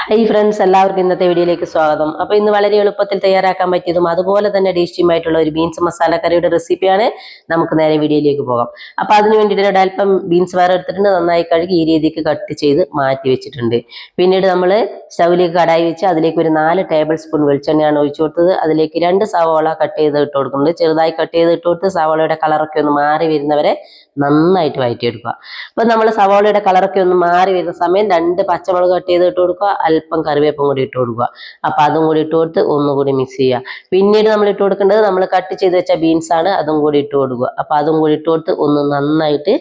Hi friends, എല്ലാവർക്കും ഇന്നത്തെ വീഡിയോയിലേക്ക് സ്വാഗതം. അപ്പോൾ ഇന്ന് വളരെ എളുപ്പത്തിൽ തയ്യാറാക്കാൻ പറ്റിയതും അതുപോലെ തന്നെ ടേസ്റ്റിയുമായിട്ടുള്ള ഒരു ബീൻസ് മസാല കറിയുടെ റെസിപ്പിയാണ്. നമുക്ക് നേരെ വീഡിയോയിലേക്ക് പോകാം. അപ്പോൾ അതിന് വേണ്ടിയിട്ട് അല്പം ബീൻസ് വേറെ എടുത്തിട്ടുണ്ട്, നന്നായി കഴുകി ഈ രീതിക്ക് കട്ട് ചെയ്ത് മാറ്റി വെച്ചിട്ടുണ്ട്. പിന്നീട് നമ്മൾ സ്റ്റൗവിലേക്ക് കടായി വെച്ച് അതിലേക്ക് ഒരു 4 ടേബിൾ സ്പൂൺ വെളിച്ചെണ്ണയാണ് ഒഴിച്ചു കൊടുത്തത്. അതിലേക്ക് 2 സവാള കട്ട് ചെയ്ത് ഇട്ട് കൊടുക്കുന്നുണ്ട്. ചെറുതായി കട്ട് ചെയ്ത് ഇട്ട് കൊടുത്ത് സവാളയുടെ കളറൊക്കെ ഒന്ന് മാറി വരുന്നവരെ നന്നായിട്ട് വഴറ്റിയെടുക്കുക. അപ്പം നമ്മൾ സവാളയുടെ കളറൊക്കെ ഒന്ന് മാറി വരുന്ന സമയം 2 പച്ചമുളക് കട്ട് ചെയ്ത് ഇട്ട് കൊടുക്കുക, അല്പം കറിവേപ്പും കൂടി ഇട്ട് കൊടുക്കുക. അപ്പം അതും കൂടി ഇട്ട് കൊടുത്ത് ഒന്നുകൂടി മിക്സ് ചെയ്യുക. പിന്നീട് നമ്മൾ ഇട്ട് കൊടുക്കേണ്ടത് നമ്മൾ കട്ട് ചെയ്ത് വെച്ച ബീൻസ് ആണ്, അതും കൂടി ഇട്ട് കൊടുക്കുക. അപ്പം അതും കൂടി ഇട്ട് കൊടുത്ത് ഒന്ന് നന്നായിട്ട്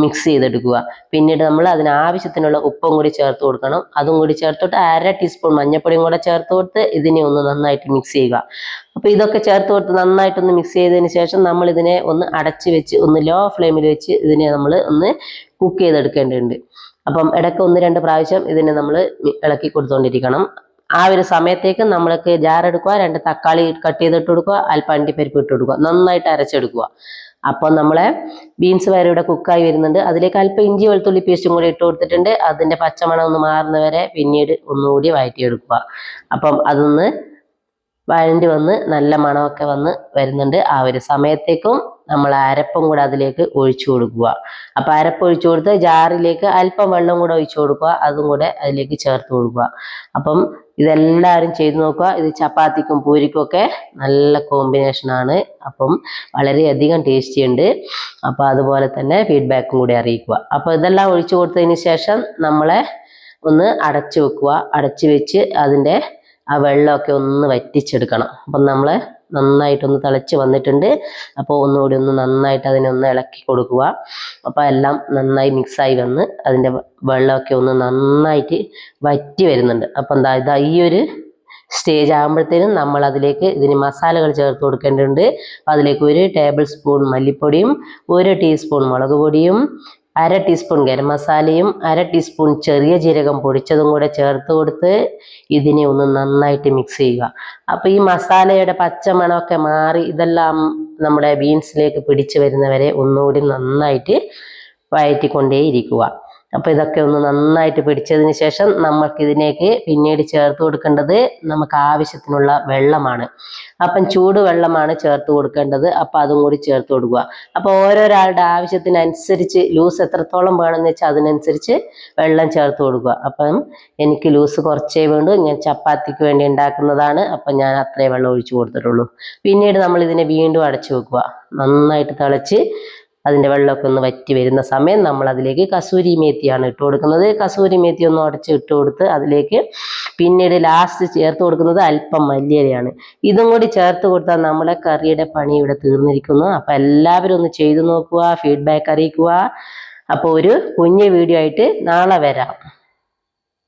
മിക്സ് ചെയ്തെടുക്കുക. പിന്നീട് നമ്മൾ അതിന് ആവശ്യത്തിനുള്ള ഉപ്പും കൂടി ചേർത്ത് കൊടുക്കണം. അതും കൂടി ചേർത്തിട്ട് 1/2 ടീസ്പൂൺ മഞ്ഞൾപ്പൊടിയും കൂടെ ചേർത്ത് കൊടുത്ത് ഇതിനെ ഒന്ന് നന്നായിട്ട് മിക്സ് ചെയ്യുക. അപ്പോൾ ഇതൊക്കെ ചേർത്ത് കൊടുത്ത് നന്നായിട്ടൊന്ന് മിക്സ് ചെയ്തതിന് ശേഷം നമ്മൾ ഇതിനെ ഒന്ന് അടച്ച് വെച്ച് ഒന്ന് ലോ ഫ്ലെയിമിൽ വെച്ച് ഇതിനെ നമ്മൾ ഒന്ന് കുക്ക് ചെയ്തെടുക്കേണ്ടതുണ്ട്. അപ്പം ഇടയ്ക്ക് 1-2 പ്രാവശ്യം ഇതിനെ നമ്മൾ ഇളക്കി കൊടുത്തുകൊണ്ടിരിക്കണം. ആ ഒരു സമയത്തേക്ക് നമ്മൾക്ക് ജാർ എടുക്കുക, 2 തക്കാളി കട്ട് ചെയ്തിട്ട് കൊടുക്കുക, അല്പം അണ്ടിപ്പരിപ്പ് ഇട്ട് കൊടുക്കുക, നന്നായിട്ട് അരച്ചെടുക്കുക. അപ്പം നമ്മളെ ബീൻസ് വരെ ഇവിടെ കുക്കായി വരുന്നുണ്ട്. അതിലേക്ക് അല്പം ഇഞ്ചി വെളുത്തുള്ളി പേസ്റ്റും കൂടി ഇട്ട് കൊടുത്തിട്ടുണ്ട്. അതിൻ്റെ പച്ചമണം ഒന്ന് മാറുന്നവരെ പിന്നീട് ഒന്നുകൂടി വഴറ്റിയെടുക്കുക. അപ്പം അതൊന്ന് വഴണ്ടി വന്ന് നല്ല മണമൊക്കെ വന്ന് വരുന്നുണ്ട്. ആ ഒരു സമയത്തേക്കും നമ്മൾ അരപ്പും കൂടെ അതിലേക്ക് ഒഴിച്ചു കൊടുക്കുക. അപ്പം അരപ്പ് ഒഴിച്ചു കൊടുത്ത് ജാറിലേക്ക് അല്പം വെള്ളം കൂടെ ഒഴിച്ചു കൊടുക്കുക, അതും കൂടെ അതിലേക്ക് ചേർത്ത് കൊടുക്കുക. അപ്പം ഇതെല്ലാവരും ചെയ്തു നോക്കുക. ഇത് ചപ്പാത്തിക്കും പൂരിക്കും ഒക്കെ നല്ല കോമ്പിനേഷനാണ്. അപ്പം വളരെയധികം ടേസ്റ്റി ഉണ്ട്. അപ്പോൾ അതുപോലെ തന്നെ ഫീഡ്ബാക്കും കൂടി അറിയിക്കുക. അപ്പോൾ ഇതെല്ലാം ഒഴിച്ചു കൊടുത്തതിന് ശേഷം നമ്മളെ ഒന്ന് അടച്ചു വെക്കുക. അടച്ചു വെച്ച് അതിൻ്റെ ആ വെള്ളമൊക്കെ ഒന്ന് വറ്റിച്ചെടുക്കണം. അപ്പം നമ്മൾ നന്നായിട്ടൊന്ന് തിളച്ച് വന്നിട്ടുണ്ട്. അപ്പോൾ ഒന്നുകൂടി ഒന്ന് നന്നായിട്ട് അതിനൊന്ന് ഇളക്കി കൊടുക്കുക. അപ്പോൾ എല്ലാം നന്നായി മിക്സായി വന്ന് അതിൻ്റെ വെള്ളമൊക്കെ ഒന്ന് നന്നായിട്ട് വറ്റി വരുന്നുണ്ട്. അപ്പം ഇതാ ഈ ഒരു സ്റ്റേജ് ആകുമ്പോഴത്തേനും നമ്മൾ അതിലേക്ക് ഇതിന് മസാലകൾ ചേർത്ത് കൊടുക്കേണ്ടതുണ്ട്. അതിലേക്ക് 1 ടേബിൾ സ്പൂൺ മല്ലിപ്പൊടിയും 1 ടീസ്പൂൺ മുളക് പൊടിയും 1/2 ടീസ്പൂൺ ഗരം മസാലയും 1/2 ടീസ്പൂൺ ചെറിയ ജീരകം പൊടിച്ചതും കൂടെ ചേർത്ത് കൊടുത്ത് ഇതിനെ ഒന്ന് നന്നായിട്ട് മിക്സ് ചെയ്യുക. അപ്പോൾ ഈ മസാലയുടെ പച്ചമണമൊക്കെ മാറി ഇതെല്ലാം നമ്മുടെ ബീൻസിലേക്ക് പിടിച്ചു വരുന്നവരെ ഒന്നുകൂടി നന്നായിട്ട് വഴറ്റിക്കൊണ്ടേയിരിക്കുക. അപ്പോൾ ഇതൊക്കെ ഒന്ന് നന്നായിട്ട് പിടിച്ചതിന് ശേഷം നമുക്കിതിലേക്ക് പിന്നീട് ചേർത്ത് കൊടുക്കേണ്ടത് നമുക്ക് ആവശ്യത്തിനുള്ള വെള്ളമാണ്. അപ്പം ചൂടുവെള്ളമാണ് ചേർത്ത് കൊടുക്കേണ്ടത്. അപ്പം അതും കൂടി ചേർത്ത് കൊടുക്കുക. അപ്പോൾ ഓരോരാളുടെ ആവശ്യത്തിനനുസരിച്ച് ലൂസ് എത്രത്തോളം വേണമെന്ന് വെച്ചാൽ അതിനനുസരിച്ച് വെള്ളം ചേർത്ത് കൊടുക്കുക. അപ്പം എനിക്ക് ലൂസ് കുറച്ചേ വേണ്ടൂ, ഞാൻ ചപ്പാത്തിക്ക് വേണ്ടി ഉണ്ടാക്കുന്നതാണ്. അപ്പം ഞാൻ അത്രേ വെള്ളം ഒഴിച്ചു കൊടുത്തിട്ടുള്ളൂ. പിന്നീട് നമ്മൾ ഇതിനെ വീണ്ടും അടച്ചു വെക്കുക. നന്നായിട്ട് തിളച്ച് അതിൻ്റെ വെള്ളമൊക്കെ ഒന്ന് വറ്റി വരുന്ന സമയം നമ്മൾ അതിലേക്ക് കസൂരി മേത്തിയാണ് ഇട്ട് കൊടുക്കുന്നത്. കസൂരി മേത്തി ഒന്ന് ഉടച്ച് ഇട്ട് കൊടുത്ത് അതിലേക്ക് പിന്നീട് ലാസ്റ്റ് ചേർത്ത് കൊടുക്കുന്നത് അല്പം മല്ലിയിലയാണ്. ഇതും കൂടി ചേർത്ത് കൊടുത്താൽ നമ്മളെ കറിയുടെ പണി ഇവിടെ തീർന്നിരിക്കുന്നു. അപ്പോൾ എല്ലാവരും ഒന്ന് ചെയ്തു നോക്കുക, ഫീഡ്ബാക്ക് അറിയിക്കുക. അപ്പോൾ ഒരു കുഞ്ഞു വീഡിയോ ആയിട്ട് നാളെ വരാം.